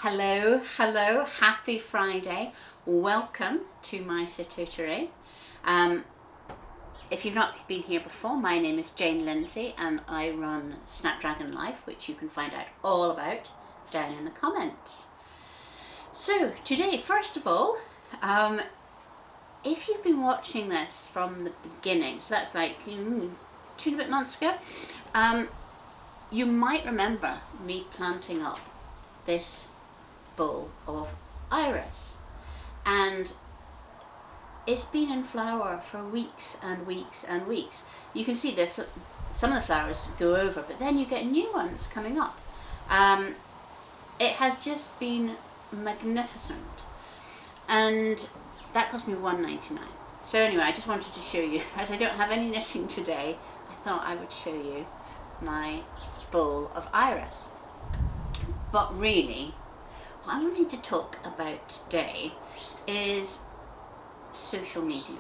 Hello, happy Friday. Welcome to my tutorial. If you've not been here before, my name is Jane Lindsay and I run Snapdragon Life, which you can find out all about down in the comments. So today, first of all, if you've been watching this from the beginning, so that's like 2 months ago, you might remember me planting up this bowl of iris, and it's been in flower for weeks and weeks and weeks. You can see some of the flowers go over, but then you get new ones coming up. It has just been magnificent, and that cost me $1.99. So anyway, I just wanted to show you, as I don't have any knitting today, I thought I would show you my bowl of iris. But really, what I wanted to talk about today is social media.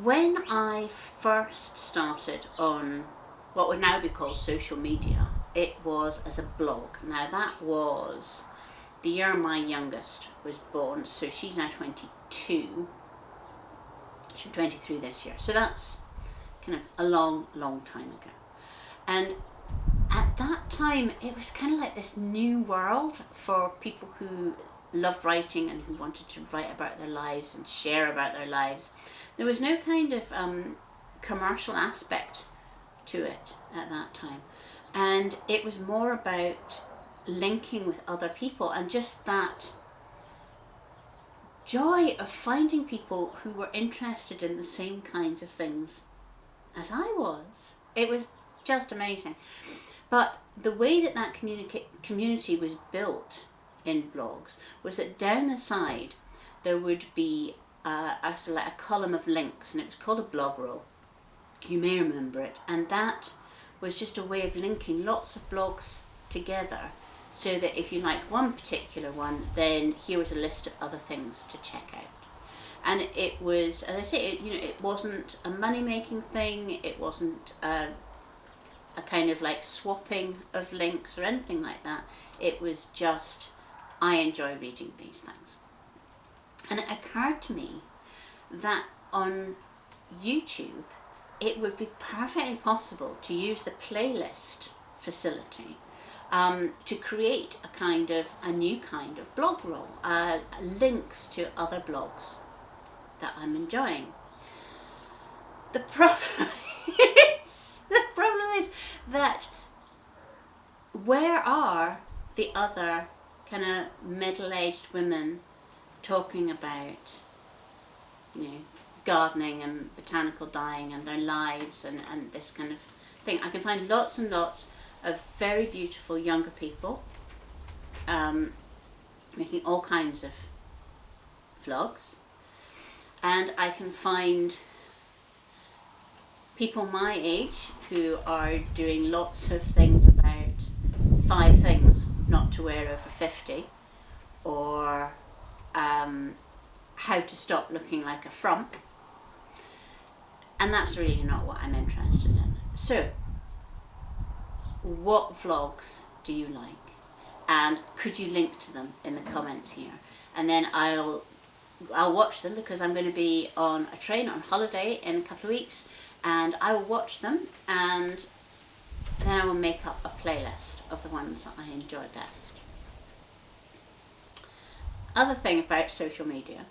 When I first started on what would now be called social media, it was as a blog. Now that was the year my youngest was born, so she's now 22. She'll be 23 this year. So that's kind of a long time ago. And at that time, it was kind of like this new world for people who loved writing and who wanted to write about their lives and share about their lives. There was no kind of commercial aspect to it at that time. And it was more about linking with other people and just that joy of finding people who were interested in the same kinds of things as I was. It was just amazing. But the way that community was built in blogs was that down the side there would be a column of links, and it was called a blog roll. You may remember it, and that was just a way of linking lots of blogs together, so that if you liked one particular one, then here was a list of other things to check out. And it was, as I say, it wasn't a money-making thing. It wasn't a kind of like swapping of links or anything like that. It was just, I enjoy reading these things. And it occurred to me that on YouTube it would be perfectly possible to use the playlist facility to create a new kind of blog roll, links to other blogs that I'm enjoying. The problem is that where are the other kind of middle-aged women talking about, gardening and botanical dyeing and their lives and this kind of thing? I can find lots and lots of very beautiful younger people making all kinds of vlogs, and I can find people my age who are doing lots of things about 5 things not to wear over 50, or how to stop looking like a frump, and that's really not what I'm interested in. So what vlogs do you like, and could you link to them in the comments here, and then I'll watch them, because I'm going to be on a train on holiday in a couple of weeks, and I will watch them, and then I will make up a playlist of the ones that I enjoy best. Other thing about social media,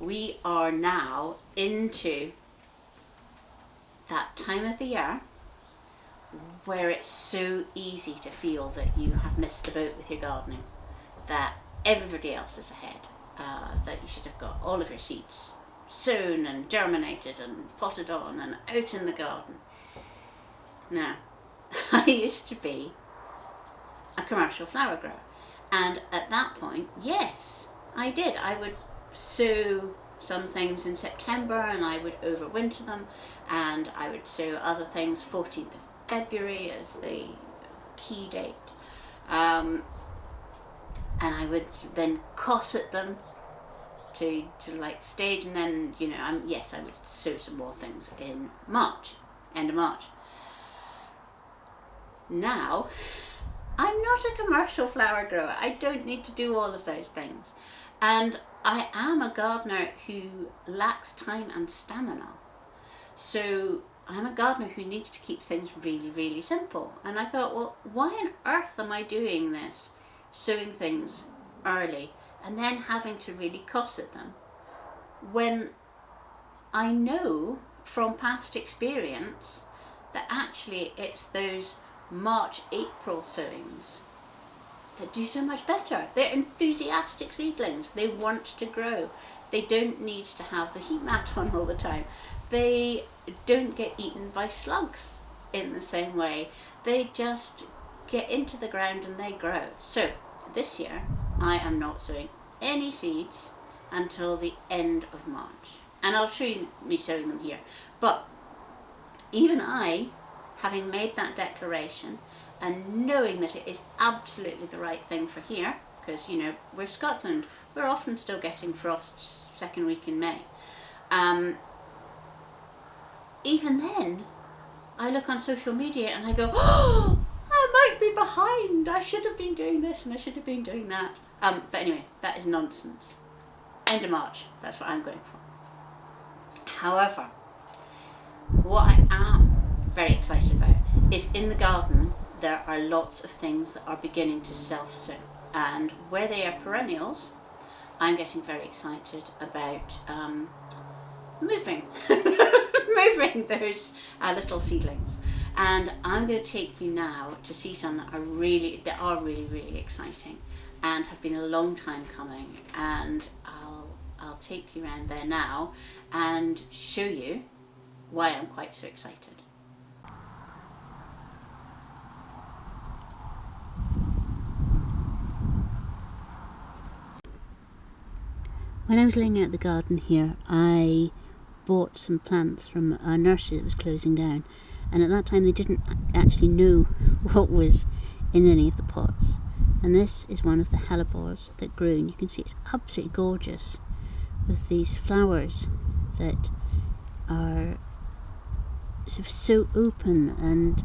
we are now into that time of the year where it's so easy to feel that you have missed the boat with your gardening, that everybody else is ahead, that you should have got all of your seeds sown and germinated and potted on and out in the garden. Now, I used to be a commercial flower grower, and at that point, yes, I did. I would sow some things in September and I would overwinter them, and I would sow other things 14th of February as the key date, and I would then cosset them to like stage, and then yes, I would sow some more things in March, end of March. Now I'm not a commercial flower grower. I don't need to do all of those things. And I am a gardener who lacks time and stamina. So I'm a gardener who needs to keep things really, really simple. And I thought, well, why on earth am I doing this, sowing things early and then having to really cosset them, when I know from past experience that actually it's those March, April sowings that do so much better. They're enthusiastic seedlings. They want to grow. They don't need to have the heat mat on all the time. They don't get eaten by slugs in the same way. They just get into the ground and they grow. So this year I am not sowing any seeds until the end of March. And I'll show you me sowing them here. But even I, having made that declaration and knowing that it is absolutely the right thing for here, because, you know, we're Scotland, we're often still getting frosts second week in May. Even then, I look on social media and I go, oh, I might be behind. I should have been doing this and I should have been doing that. But anyway, that is nonsense. End of March, that's what I'm going for. However, what I am very excited about is in the garden there are lots of things that are beginning to self-sow, and where they are perennials, I'm getting very excited about moving moving those little seedlings. And I'm going to take you now to see some that are really exciting and have been a long time coming, and I'll take you around there now and show you why I'm quite so excited. When I was laying out the garden here, I bought some plants from a nursery that was closing down, and at that time they didn't actually know what was in any of the pots. And this is one of the hellebores that grew, and you can see it's absolutely gorgeous with these flowers that are sort of so open and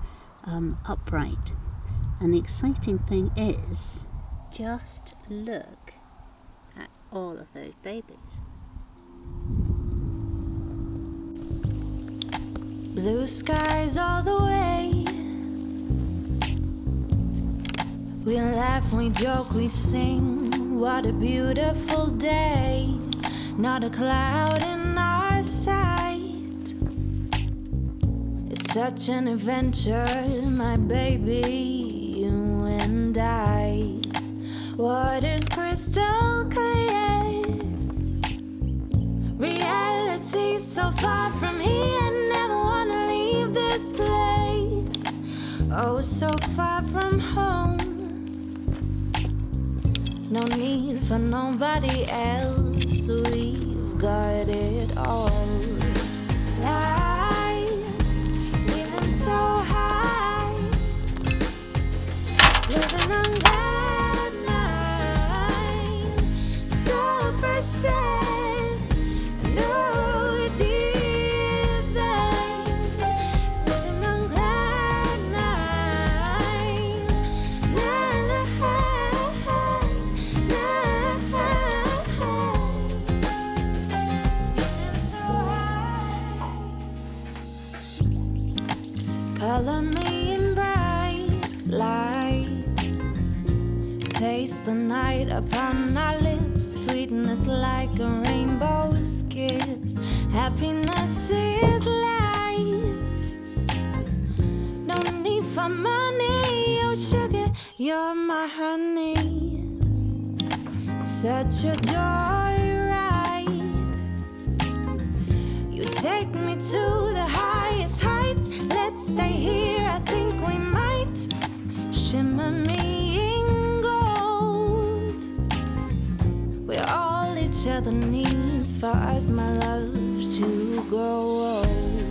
upright. And the exciting thing is, just look at all of those babies. Blue skies all the way. We laugh, we joke, we sing. What a beautiful day. Not a cloud in our sight. It's such an adventure, my baby, you and I. Water's crystal clear. Reality so far from here. Never wanna leave this place. Oh, so far from home. No need for nobody else. We've got it all. Life, living so high, living on that night, so precious. No deep thing, living on that night, color me in bright light. Taste the night upon our lips. Sweetness like a rainbow's kiss. Happiness is life. No need for money. Oh sugar, you're my honey. Such a joyride. You take me to the highest heights. Let's stay here, I think we might. Shimmer me in gold. We're all each other needs for us, my love, to grow old.